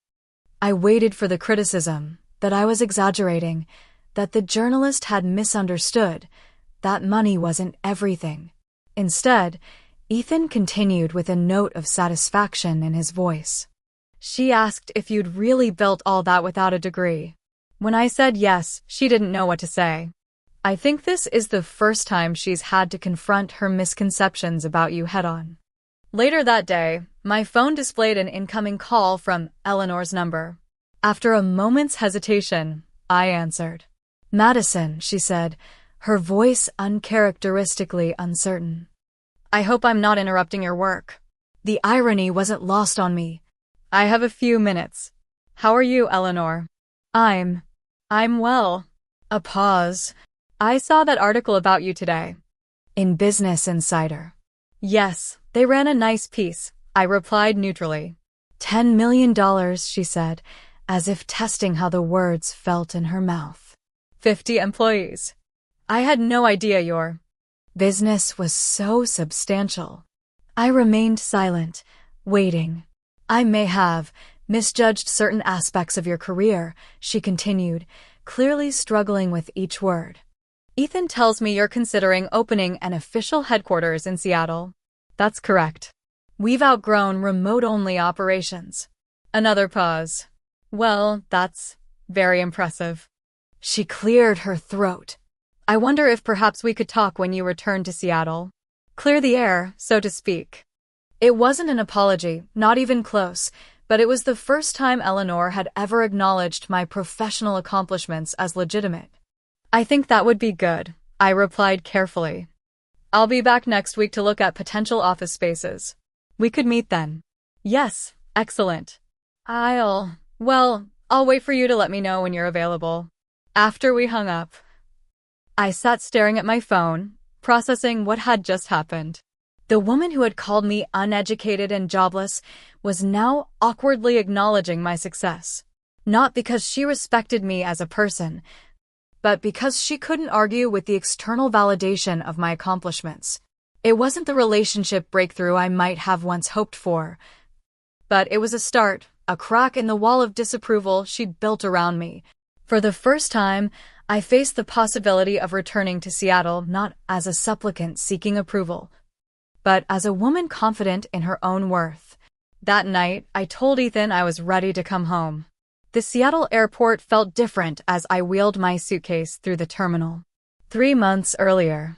I waited for the criticism, that I was exaggerating, that the journalist had misunderstood, that money wasn't everything. Instead, Ethan continued with a note of satisfaction in his voice. "She asked if you'd really built all that without a degree. When I said yes, she didn't know what to say. I think this is the first time she's had to confront her misconceptions about you head-on." Later that day, my phone displayed an incoming call from Eleanor's number. After a moment's hesitation, I answered. "Madison," she said, her voice uncharacteristically uncertain. "I hope I'm not interrupting your work." The irony wasn't lost on me. "I have a few minutes. How are you, Eleanor?" I'm well." A pause. "I saw that article about you today." "In Business Insider." "Yes, they ran a nice piece," I replied neutrally. $10 million, she said, as if testing how the words felt in her mouth. 50 employees. I had no idea your business was so substantial. I remained silent, waiting. "I may have misjudged certain aspects of your career," she continued, clearly struggling with each word. "Ethan tells me you're considering opening an official headquarters in Seattle." "That's correct. We've outgrown remote-only operations." Another pause. "Well, that's very impressive." She cleared her throat. "I wonder if perhaps we could talk when you return to Seattle. Clear the air, so to speak." It wasn't an apology, not even close, but it was the first time Eleanor had ever acknowledged my professional accomplishments as legitimate. "I think that would be good," I replied carefully. "I'll be back next week to look at potential office spaces. We could meet then." "Yes, excellent. I'll wait for you to let me know when you're available." After we hung up, I sat staring at my phone, processing what had just happened. The woman who had called me uneducated and jobless was now awkwardly acknowledging my success. Not because she respected me as a person, but because she couldn't argue with the external validation of my accomplishments. It wasn't the relationship breakthrough I might have once hoped for, but it was a start, a crack in the wall of disapproval she'd built around me. For the first time, I faced the possibility of returning to Seattle not as a supplicant seeking approval, but as a woman confident in her own worth. That night, I told Ethan I was ready to come home. The Seattle airport felt different as I wheeled my suitcase through the terminal. 3 months earlier,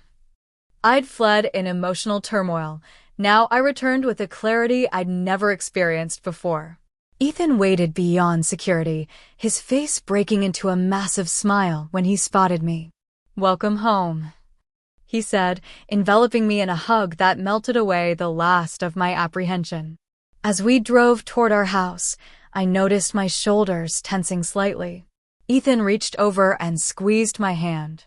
I'd fled in emotional turmoil. Now I returned with a clarity I'd never experienced before. Ethan waited beyond security, his face breaking into a massive smile when he spotted me. "Welcome home," he said, enveloping me in a hug that melted away the last of my apprehension. As we drove toward our house, I noticed my shoulders tensing slightly. Ethan reached over and squeezed my hand.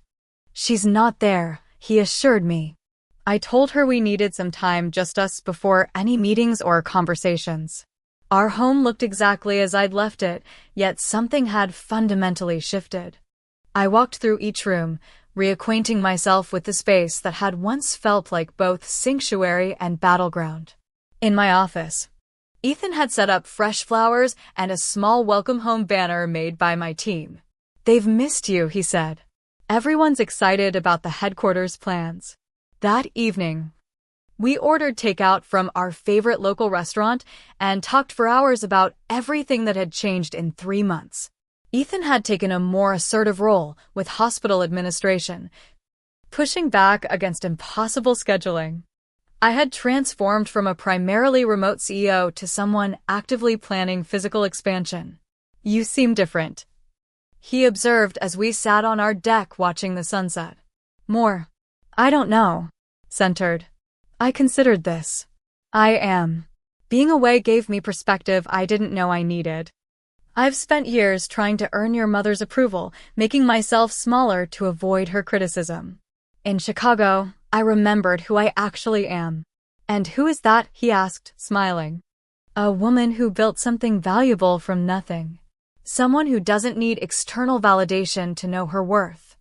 "She's not there," he assured me. I told her we needed some time, just us, before any meetings or conversations. Our home looked exactly as I'd left it, yet something had fundamentally shifted. I walked through each room, reacquainting myself with the space that had once felt like both sanctuary and battleground. In my office, Ethan had set up fresh flowers and a small welcome home banner made by my team. "They've missed you," he said. "Everyone's excited about the headquarters plans." That evening, we ordered takeout from our favorite local restaurant and talked for hours about everything that had changed in 3 months. Ethan had taken a more assertive role with hospital administration, pushing back against impossible scheduling. I had transformed from a primarily remote CEO to someone actively planning physical expansion. "You seem different," he observed as we sat on our deck watching the sunset. "More, I don't know, centered. I considered this. I am. Being away gave me perspective I didn't know I needed. I've spent years trying to earn your mother's approval, making myself smaller to avoid her criticism. In Chicago, I remembered who I actually am." "And who is that?" he asked, smiling. "A woman who built something valuable from nothing. Someone who doesn't need external validation to know her worth."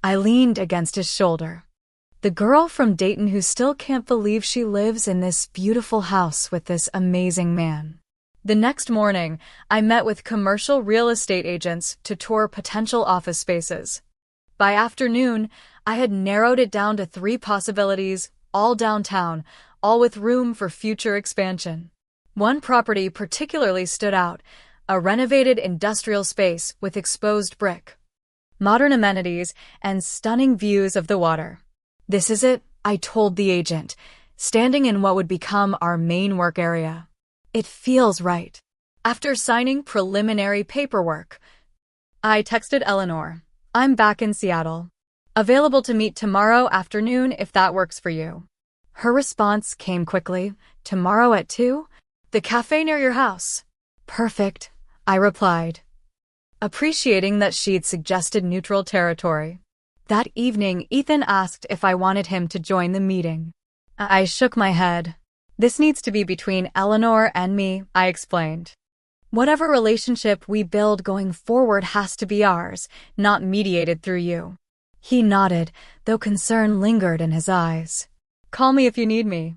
I leaned against his shoulder. "The girl from Dayton who still can't believe she lives in this beautiful house with this amazing man." The next morning, I met with commercial real estate agents to tour potential office spaces. By afternoon, I had narrowed it down to 3 possibilities, all downtown, all with room for future expansion. One property particularly stood out, a renovated industrial space with exposed brick, modern amenities, and stunning views of the water. "This is it," I told the agent, standing in what would become our main work area. "It feels right." After signing preliminary paperwork, I texted Eleanor, "I'm back in Seattle. Available to meet tomorrow afternoon if that works for you." Her response came quickly, "Tomorrow at 2? The cafe near your house." "Perfect," I replied, appreciating that she'd suggested neutral territory. That evening, Ethan asked if I wanted him to join the meeting. I shook my head. "This needs to be between Eleanor and me," I explained. "Whatever relationship we build going forward has to be ours, not mediated through you." He nodded, though concern lingered in his eyes. "Call me if you need me."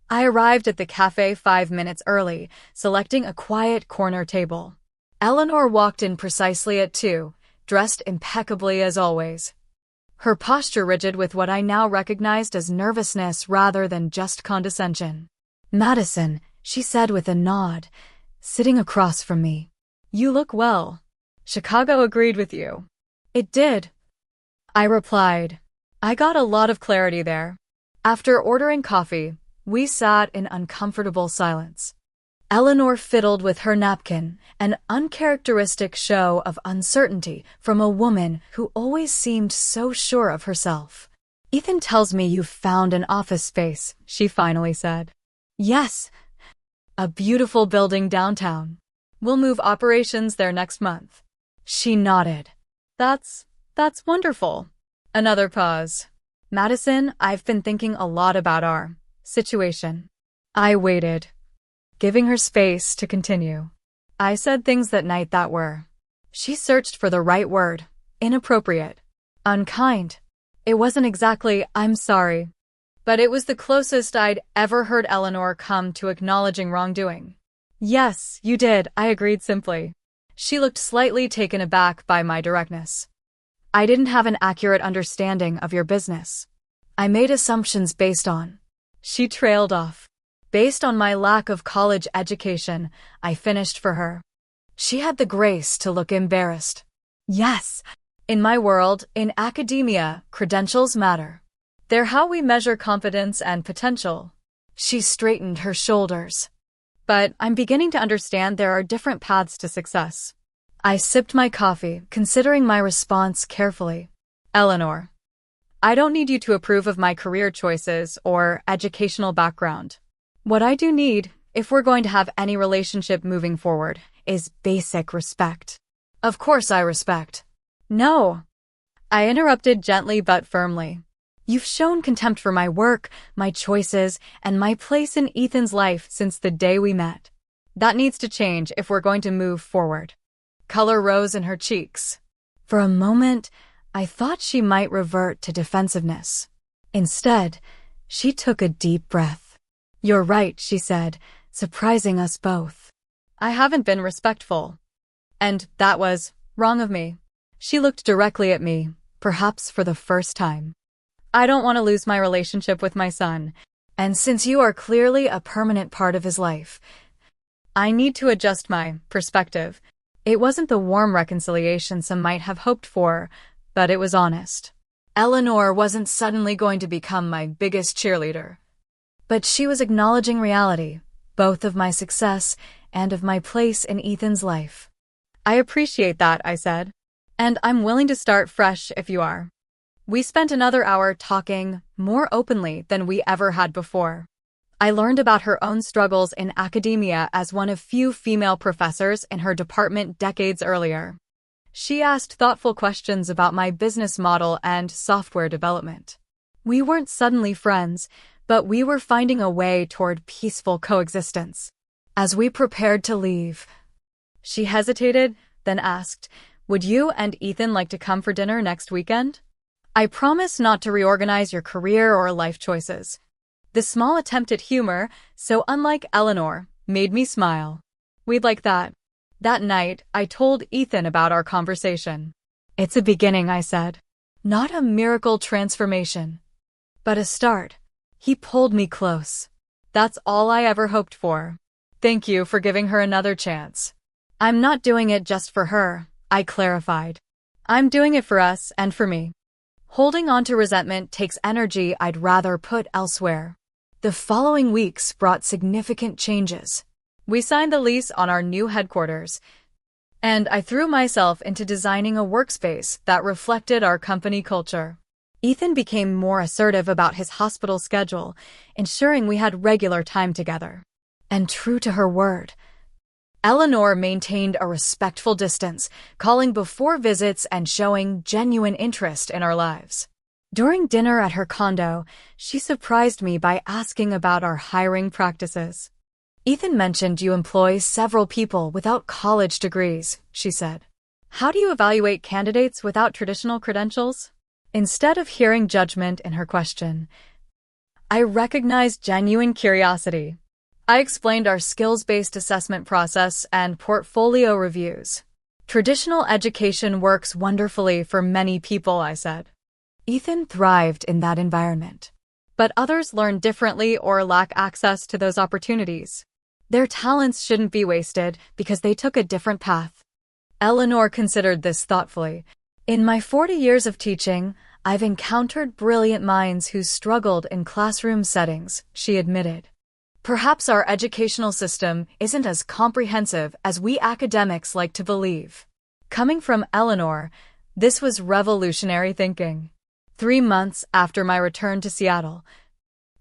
I arrived at the cafe 5 minutes early, selecting a quiet corner table. Eleanor walked in precisely at 2, dressed impeccably as always. Her posture rigid with what I now recognized as nervousness rather than just condescension. "Madison," she said with a nod, sitting across from me. "You look well." "Chicago agreed with you." "It did," I replied. "I got a lot of clarity there." After ordering coffee, we sat in uncomfortable silence. Eleanor fiddled with her napkin, an uncharacteristic show of uncertainty from a woman who always seemed so sure of herself. "Ethan tells me you've found an office space," she finally said. "Yes. A beautiful building downtown. We'll move operations there next month." She nodded. That's wonderful." Another pause. "Madison, I've been thinking a lot about our situation." I waited, giving her space to continue. I said things that night that were. She searched for the right word. Inappropriate. Unkind. It wasn't exactly, "I'm sorry," but it was the closest I'd ever heard Eleanor come to acknowledging wrongdoing. "Yes, you did," I agreed simply. She looked slightly taken aback by my directness. "I didn't have an accurate understanding of your business. I made assumptions based on..." She trailed off. "Based on my lack of college education," I finished for her. She had the grace to look embarrassed. "Yes. In my world, in academia, credentials matter. They're how we measure competence and potential." She straightened her shoulders. "But I'm beginning to understand there are different paths to success." I sipped my coffee, considering my response carefully. "Eleanor, I don't need you to approve of my career choices or educational background. What I do need, if we're going to have any relationship moving forward, is basic respect." "Of course I respect." "No," I interrupted gently but firmly. "You've shown contempt for my work, my choices, and my place in Ethan's life since the day we met. That needs to change if we're going to move forward." Color rose in her cheeks. For a moment, I thought she might revert to defensiveness. Instead, she took a deep breath. "You're right," she said, surprising us both. "I haven't been respectful. And that was wrong of me." She looked directly at me, perhaps for the first time. "I don't want to lose my relationship with my son. And since you are clearly a permanent part of his life, I need to adjust my perspective." It wasn't the warm reconciliation some might have hoped for, but it was honest. Eleanor wasn't suddenly going to become my biggest cheerleader. But she was acknowledging reality, both of my success and of my place in Ethan's life. "I appreciate that," I said. "And I'm willing to start fresh if you are." We spent another hour talking, more openly than we ever had before. I learned about her own struggles in academia as one of few female professors in her department decades earlier. She asked thoughtful questions about my business model and software development. We weren't suddenly friends, but we were finding a way toward peaceful coexistence. As we prepared to leave, she hesitated, then asked, "Would you and Ethan like to come for dinner next weekend? I promise not to reorganize your career or life choices." The small attempt at humor, so unlike Eleanor, made me smile. "We'd like that." That night, I told Ethan about our conversation. "It's a beginning," I said. "Not a miracle transformation, but a start." He pulled me close. "That's all I ever hoped for. Thank you for giving her another chance." "I'm not doing it just for her," I clarified. "I'm doing it for us and for me." Holding on to resentment takes energy I'd rather put elsewhere. The following weeks brought significant changes. We signed the lease on our new headquarters, and I threw myself into designing a workspace that reflected our company culture. Ethan became more assertive about his hospital schedule, ensuring we had regular time together. And true to her word, Eleanor maintained a respectful distance, calling before visits and showing genuine interest in our lives. During dinner at her condo, she surprised me by asking about our hiring practices. "Ethan mentioned you employ several people without college degrees," she said. "How do you evaluate candidates without traditional credentials?" Instead of hearing judgment in her question, I recognized genuine curiosity. I explained our skills-based assessment process and portfolio reviews. "Traditional education works wonderfully for many people," I said. "Ethan thrived in that environment. But others learn differently or lack access to those opportunities. Their talents shouldn't be wasted because they took a different path." Eleanor considered this thoughtfully. "In my 40 years of teaching, I've encountered brilliant minds who struggled in classroom settings," she admitted. "Perhaps our educational system isn't as comprehensive as we academics like to believe." Coming from Eleanor, this was revolutionary thinking. 3 months after my return to Seattle,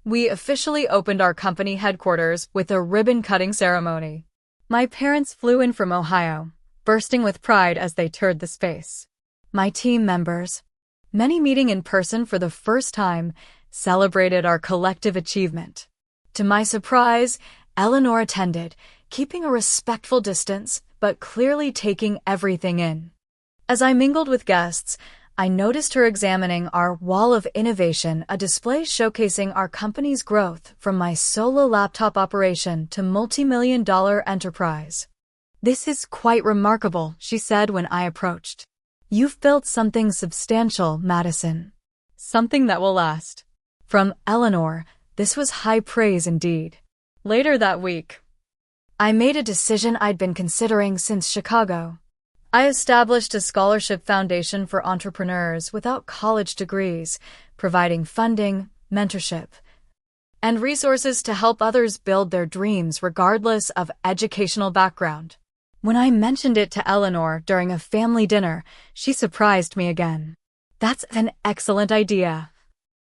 we officially opened our company headquarters with a ribbon-cutting ceremony. My parents flew in from Ohio, bursting with pride as they toured the space. My team members, many meeting in person for the first time, celebrated our collective achievement. To my surprise, Eleanor attended, keeping a respectful distance but clearly taking everything in. As I mingled with guests, I noticed her examining our wall of innovation, a display showcasing our company's growth from my solo laptop operation to multi-million-dollar enterprise. "This is quite remarkable," she said when I approached. "You've built something substantial, Madison. Something that will last." From Eleanor, this was high praise indeed. Later that week, I made a decision I'd been considering since Chicago. I established a scholarship foundation for entrepreneurs without college degrees, providing funding, mentorship, and resources to help others build their dreams regardless of educational background. When I mentioned it to Eleanor during a family dinner, she surprised me again. "That's an excellent idea,"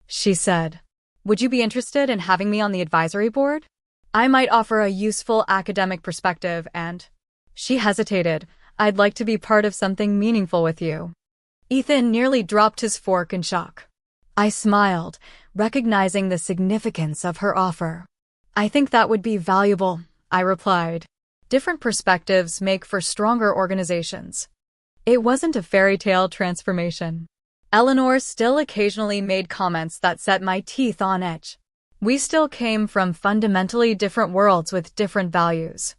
she said. "Would you be interested in having me on the advisory board? I might offer a useful academic perspective and—" She hesitated. "I'd like to be part of something meaningful with you." Ethan nearly dropped his fork in shock. I smiled, recognizing the significance of her offer. "I think that would be valuable," I replied. "Different perspectives make for stronger organizations." It wasn't a fairy tale transformation. Eleanor still occasionally made comments that set my teeth on edge. We still came from fundamentally different worlds with different values.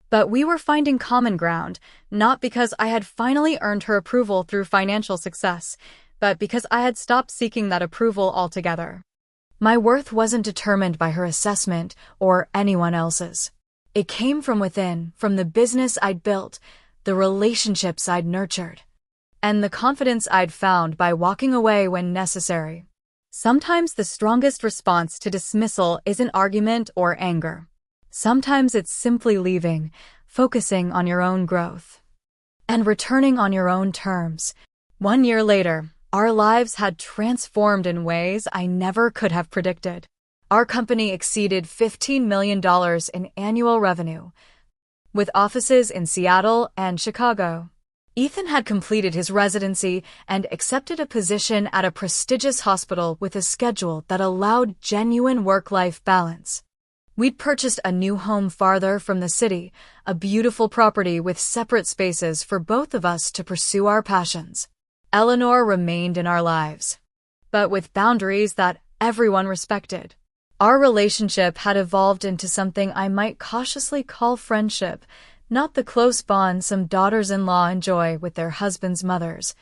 But we were finding common ground, not because I had finally earned her approval through financial success, but because I had stopped seeking that approval altogether. My worth wasn't determined by her assessment or anyone else's. It came from within, from the business I'd built, the relationships I'd nurtured, and the confidence I'd found by walking away when necessary. Sometimes the strongest response to dismissal isn't argument or anger. Sometimes it's simply leaving, focusing on your own growth, and returning on your own terms. 1 year later, our lives had transformed in ways I never could have predicted. Our company exceeded $15 million in annual revenue, with offices in Seattle and Chicago. Ethan had completed his residency and accepted a position at a prestigious hospital with a schedule that allowed genuine work-life balance. We'd purchased a new home farther from the city, a beautiful property with separate spaces for both of us to pursue our passions. Eleanor remained in our lives, but with boundaries that everyone respected. Our relationship had evolved into something I might cautiously call friendship, not the close bond some daughters-in-law enjoy with their husbands' mothers,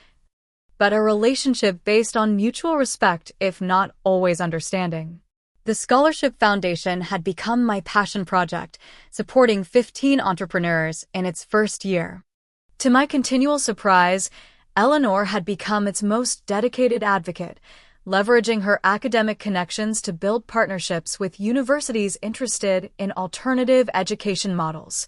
but a relationship based on mutual respect, if not always understanding. The Scholarship Foundation had become my passion project, supporting 15 entrepreneurs in its first year. To my continual surprise, Eleanor had become its most dedicated advocate, leveraging her academic connections to build partnerships with universities interested in alternative education models.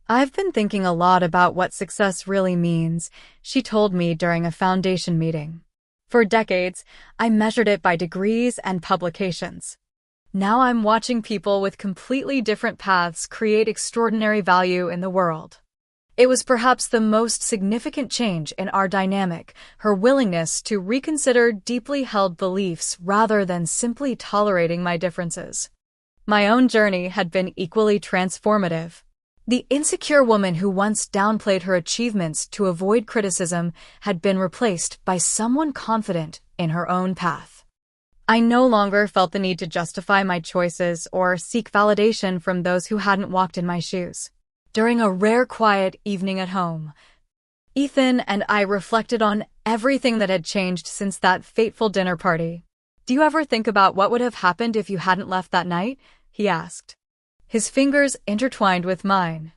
"I've been thinking a lot about what success really means," she told me during a foundation meeting. "For decades, I measured it by degrees and publications. Now I'm watching people with completely different paths create extraordinary value in the world." It was perhaps the most significant change in our dynamic, her willingness to reconsider deeply held beliefs rather than simply tolerating my differences. My own journey had been equally transformative. The insecure woman who once downplayed her achievements to avoid criticism had been replaced by someone confident in her own path. I no longer felt the need to justify my choices or seek validation from those who hadn't walked in my shoes. During a rare quiet evening at home, Ethan and I reflected on everything that had changed since that fateful dinner party. "Do you ever think about what would have happened if you hadn't left that night?" he asked. His fingers intertwined with mine.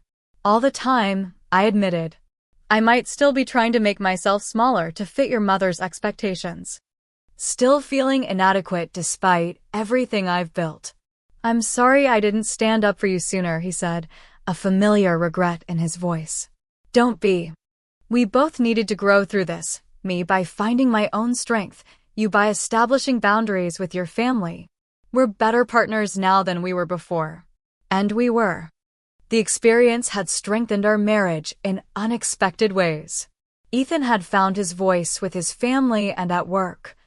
"All the time," I admitted. "I might still be trying to make myself smaller to fit your mother's expectations. Still feeling inadequate despite everything I've built." "I'm sorry I didn't stand up for you sooner," he said, a familiar regret in his voice. "Don't be. We both needed to grow through this, me by finding my own strength, you by establishing boundaries with your family. We're better partners now than we were before." And we were. The experience had strengthened our marriage in unexpected ways. Ethan had found his voice with his family and at work.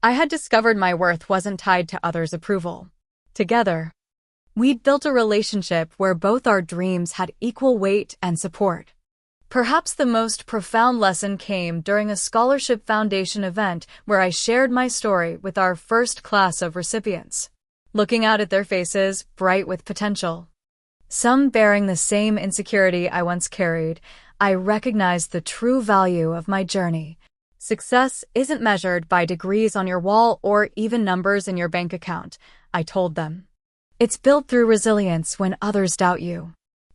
I had discovered my worth wasn't tied to others' approval. Together, we'd built a relationship where both our dreams had equal weight and support. Perhaps the most profound lesson came during a Scholarship Foundation event where I shared my story with our first class of recipients. Looking out at their faces, bright with potential, some bearing the same insecurity I once carried, I recognized the true value of my journey. Success isn't measured by degrees on your wall or even numbers in your bank account, I told them. It's built through resilience when others doubt you,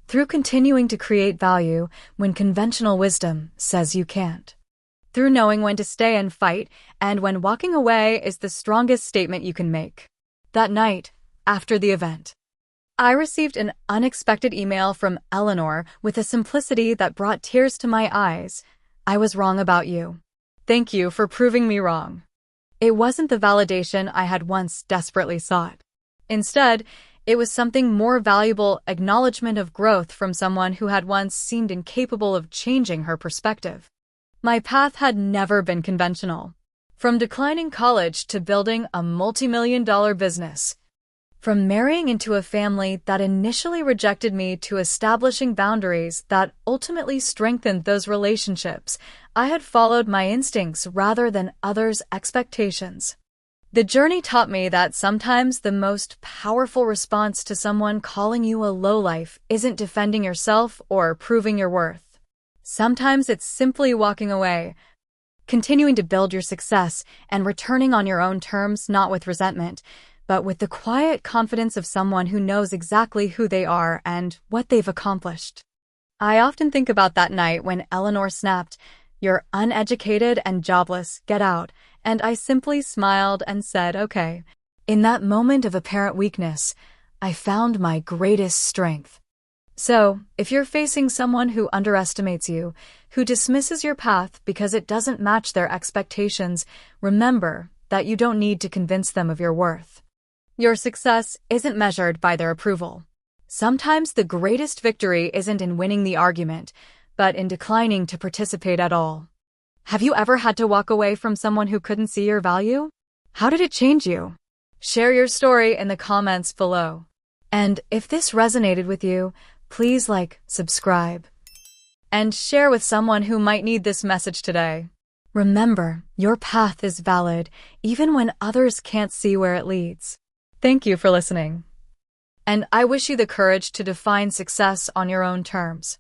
through continuing to create value when conventional wisdom says you can't, through knowing when to stay and fight and when walking away is the strongest statement you can make. That night, after the event, I received an unexpected email from Eleanor with a simplicity that brought tears to my eyes. "I was wrong about you. Thank you for proving me wrong." It wasn't the validation I had once desperately sought. Instead, it was something more valuable, acknowledgement of growth from someone who had once seemed incapable of changing her perspective. My path had never been conventional. From declining college to building a multi-million-dollar business, From marrying into a family that initially rejected me to establishing boundaries that ultimately strengthened those relationships, I had followed my instincts rather than others' expectations. The journey taught me that sometimes the most powerful response to someone calling you a lowlife isn't defending yourself or proving your worth. Sometimes it's simply walking away, continuing to build your success, and returning on your own terms, not with resentment, but with the quiet confidence of someone who knows exactly who they are and what they've accomplished. I often think about that night when Eleanor snapped, "You're uneducated and jobless, get out," and I simply smiled and said, "Okay." In that moment of apparent weakness, I found my greatest strength. So, if you're facing someone who underestimates you, who dismisses your path because it doesn't match their expectations, remember that you don't need to convince them of your worth. Your success isn't measured by their approval. Sometimes the greatest victory isn't in winning the argument, but in declining to participate at all. Have you ever had to walk away from someone who couldn't see your value? How did it change you? Share your story in the comments below. And if this resonated with you, please like, subscribe, and share with someone who might need this message today. Remember, your path is valid, even when others can't see where it leads. Thank you for listening. And I wish you the courage to define success on your own terms.